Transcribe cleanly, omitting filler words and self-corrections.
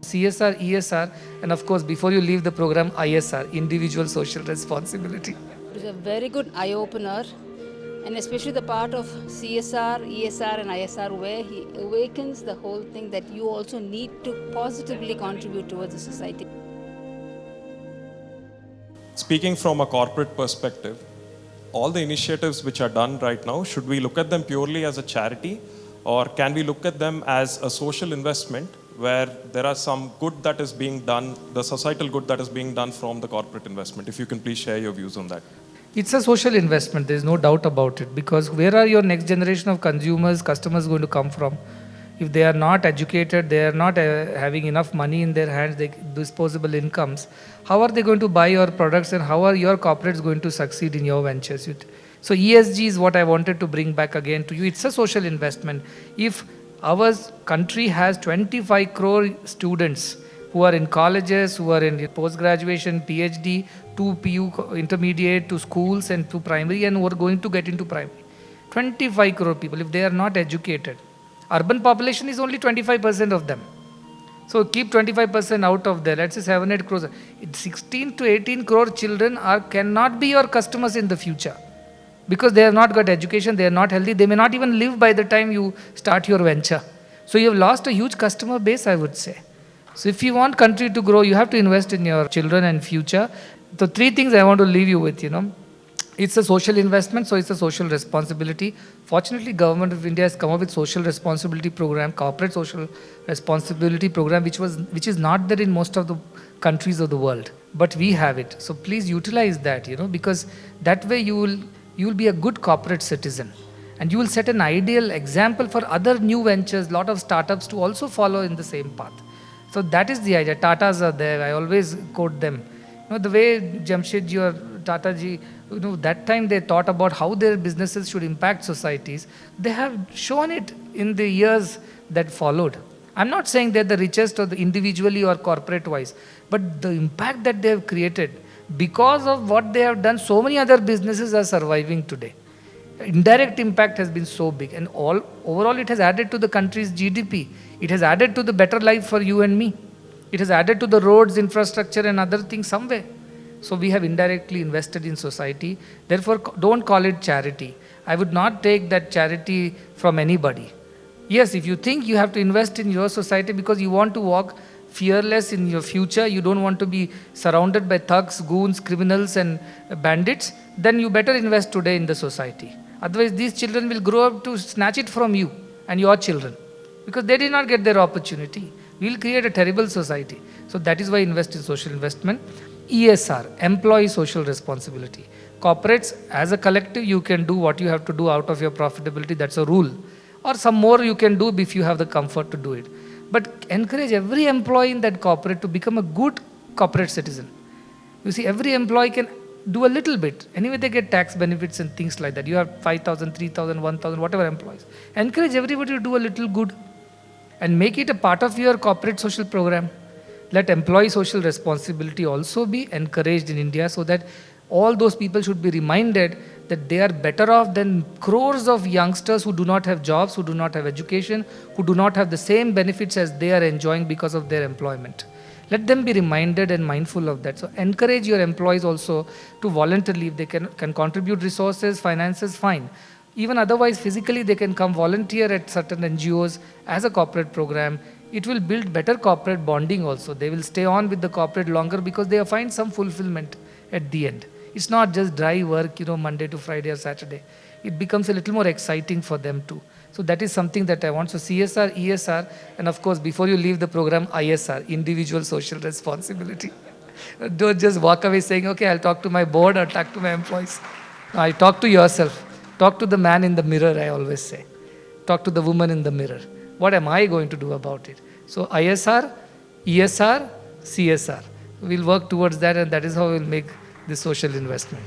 CSR, ESR, and of course, before you leave the program, ISR, individual social responsibility. It is a very good eye opener, and especially the part of CSR, ESR, and ISR, where he awakens the whole thing that you also need to positively contribute towards the society. Speaking from a corporate perspective, all the initiatives which are done right now, should we look at them purely as a charity, or can we look at them as a social investment where there are some good that is being done, the societal good that is being done from the corporate investment? If you can please share your views on that. It's a social investment, there's no doubt about it, because where are your next generation of consumers, customers going to come from? If they are not educated, they are not having enough money in their hands, disposable incomes, how are they going to buy your products, and how are your corporates going to succeed in your ventures? So ESG is what I wanted to bring back again to you. It's a social investment. If our country has 25 crore students who are in colleges, who are in post-graduation, PhD, to PU intermediate, to schools and to primary, and who are going to get into primary. 25 crore people, if they are not educated. Urban population is only 25% of them. So keep 25% out of there. Let's say 7, 8 crores. 16 to 18 crore children cannot be your customers in the future. Because they have not got education, they are not healthy, they may not even live by the time you start your venture. So you have lost a huge customer base, I would say. So if you want country to grow, you have to invest in your children and future. The 3 things I want to leave you with, It's a social investment, so it's a social responsibility. Fortunately, Government of India has come up with social responsibility program, corporate social responsibility program, which is not there in most of the countries of the world. But we have it. So please utilize that, because that way you will be a good corporate citizen. And you will set an ideal example for other new ventures, lot of startups to also follow in the same path. So that is the idea. Tatas are there. I always quote them. The way Jamshedji or Tataji, that time they thought about how their businesses should impact societies. They have shown it in the years that followed. I'm not saying they're the richest or the individually or corporate-wise, but the impact that they have created, because of what they have done, so many other businesses are surviving today. Indirect impact has been so big, and overall it has added to the country's GDP. It has added to the better life for you and me. It has added to the roads, infrastructure and other things somewhere. So we have indirectly invested in society. Therefore, don't call it charity. I would not take that charity from anybody. Yes, if you think you have to invest in your society because you want to walk fearless in your future, you don't want to be surrounded by thugs, goons, criminals and bandits, then you better invest today in the society. Otherwise, these children will grow up to snatch it from you and your children, because they did not get their opportunity. We will create a terrible society. So that is why invest in social investment. ESR, employee social responsibility. Corporates, as a collective, you can do what you have to do out of your profitability. That's a rule. Or some more you can do if you have the comfort to do it. But encourage every employee in that corporate to become a good corporate citizen. You see, every employee can do a little bit. Anyway, they get tax benefits and things like that. You have 5,000, 3,000, 1,000, whatever employees. Encourage everybody to do a little good and make it a part of your corporate social program. Let employee social responsibility also be encouraged in India, so that all those people should be reminded that they are better off than crores of youngsters who do not have jobs, who do not have education, who do not have the same benefits as they are enjoying because of their employment. Let them be reminded and mindful of that. So encourage your employees also to voluntarily, if they can contribute resources, finances, fine. Even otherwise, physically, they can come volunteer at certain NGOs as a corporate program. It will build better corporate bonding also. They will stay on with the corporate longer because they find some fulfillment at the end. It's not just dry work, Monday to Friday or Saturday. It becomes a little more exciting for them too. So that is something that I want. So CSR, ESR, and of course, before you leave the program, ISR, individual social responsibility. Don't just walk away saying, okay, I'll talk to my board or talk to my employees. No, I talk to yourself. Talk to the man in the mirror, I always say. Talk to the woman in the mirror. What am I going to do about it? So ISR, ESR, CSR. We'll work towards that, and that is how we'll make this social investment.